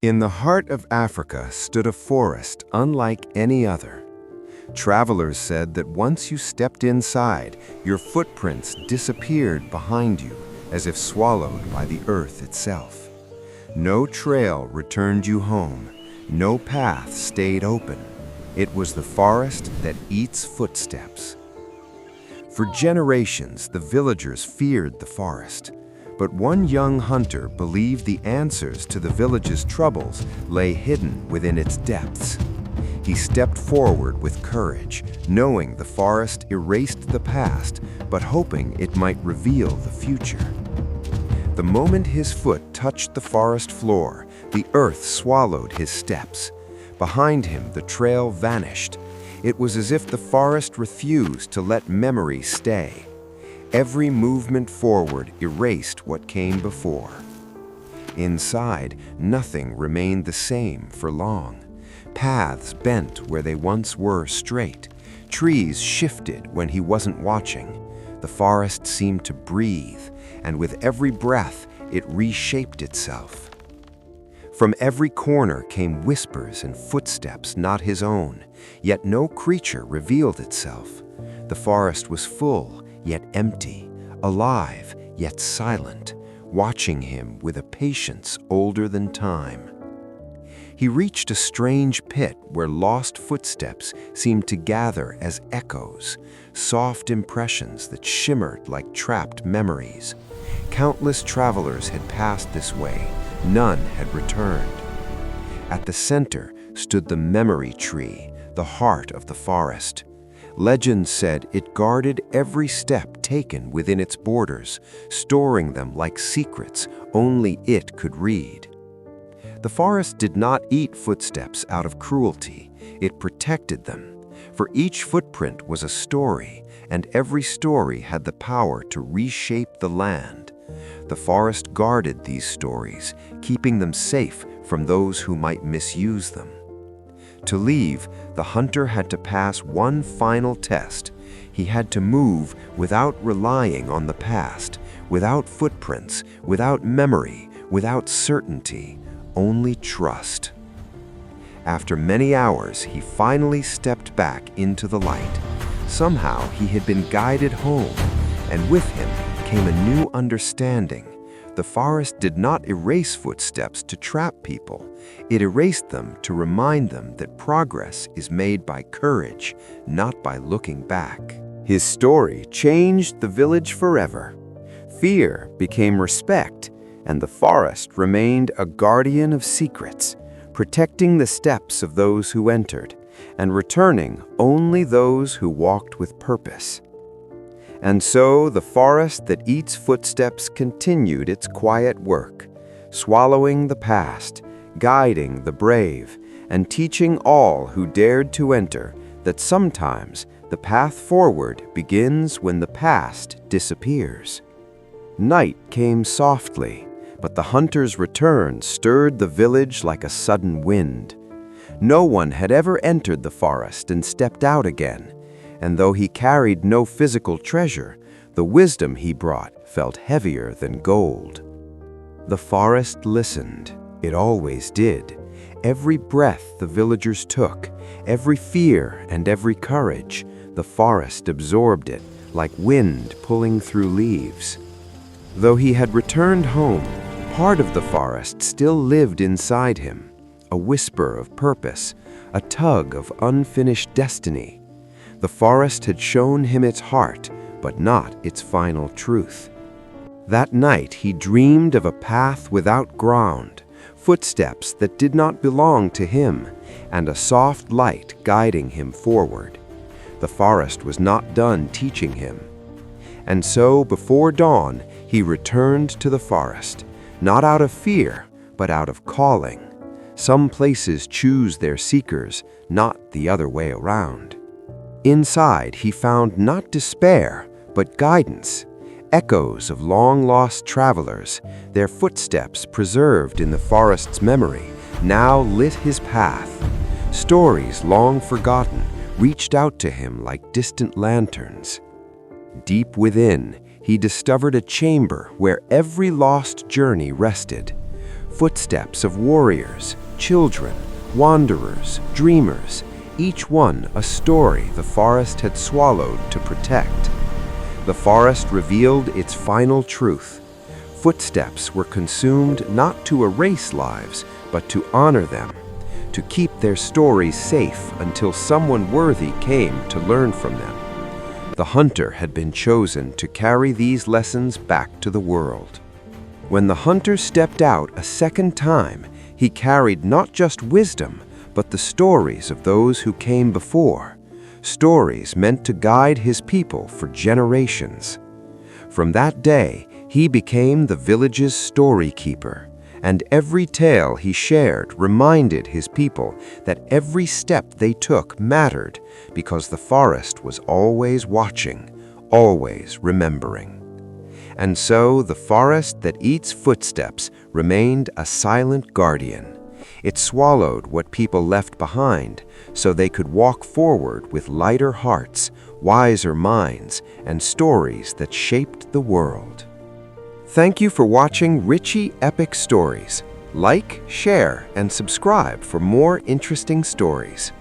In the heart of Africa stood a forest unlike any other. Travelers said that once you stepped inside, your footprints disappeared behind you as if swallowed by the earth itself. No trail returned you home, no path stayed open. It was the forest that eats footsteps. For generations, the villagers feared the forest. But one young hunter believed the answers to the village's troubles lay hidden within its depths. He stepped forward with courage, knowing the forest erased the past, but hoping it might reveal the future. The moment his foot touched the forest floor, the earth swallowed his steps. Behind him, the trail vanished. It was as if the forest refused to let memory stay. Every movement forward erased what came before. Inside, nothing remained the same for long. Paths bent where they once were straight. Trees shifted when he wasn't watching. The forest seemed to breathe, and with every breath, it reshaped itself. From every corner came whispers and footsteps not his own, yet no creature revealed itself. The forest was full, yet empty, alive, yet silent, watching him with a patience older than time. He reached a strange pit where lost footsteps seemed to gather as echoes, soft impressions that shimmered like trapped memories. Countless travelers had passed this way, none had returned. At the center stood the memory tree, the heart of the forest. Legend said it guarded every step taken within its borders, storing them like secrets only it could read. The forest did not eat footsteps out of cruelty, it protected them. For each footprint was a story, and every story had the power to reshape the land. The forest guarded these stories, keeping them safe from those who might misuse them. To leave, the hunter had to pass one final test. He had to move without relying on the past, without footprints, without memory, without certainty, only trust. After many hours, he finally stepped back into the light. Somehow, he had been guided home, and with him came a new understanding. The forest did not erase footsteps to trap people. It erased them to remind them that progress is made by courage, not by looking back. His story changed the village forever. Fear became respect, and the forest remained a guardian of secrets, protecting the steps of those who entered, and returning only those who walked with purpose. And so the forest that eats footsteps continued its quiet work, swallowing the past, guiding the brave, and teaching all who dared to enter that sometimes the path forward begins when the past disappears. Night came softly, but the hunter's return stirred the village like a sudden wind. No one had ever entered the forest and stepped out again. And though he carried no physical treasure, the wisdom he brought felt heavier than gold. The forest listened. It always did. Every breath the villagers took, every fear and every courage, the forest absorbed it like wind pulling through leaves. Though he had returned home, part of the forest still lived inside him, a whisper of purpose, a tug of unfinished destiny. The forest had shown him its heart, but not its final truth. That night he dreamed of a path without ground, footsteps that did not belong to him, and a soft light guiding him forward. The forest was not done teaching him. And so, before dawn, he returned to the forest, not out of fear, but out of calling. Some places choose their seekers, not the other way around. Inside, he found not despair, but guidance, echoes of long-lost travelers, their footsteps preserved in the forest's memory, now lit his path. Stories long forgotten reached out to him like distant lanterns. Deep within, he discovered a chamber where every lost journey rested. Footsteps of warriors, children, wanderers, dreamers, each one a story the forest had swallowed to protect. The forest revealed its final truth. Footsteps were consumed not to erase lives, but to honor them, to keep their stories safe until someone worthy came to learn from them. The hunter had been chosen to carry these lessons back to the world. When the hunter stepped out a second time, he carried not just wisdom, but the stories of those who came before, stories meant to guide his people for generations. From that day, he became the village's story keeper, and every tale he shared reminded his people that every step they took mattered because the forest was always watching, always remembering. And so the forest that eats footsteps remained a silent guardian. It swallowed what people left behind so they could walk forward with lighter hearts, wiser minds, and stories that shaped the world. Thank you for watching Richie Epic Stories. Like, share, and subscribe for more interesting stories.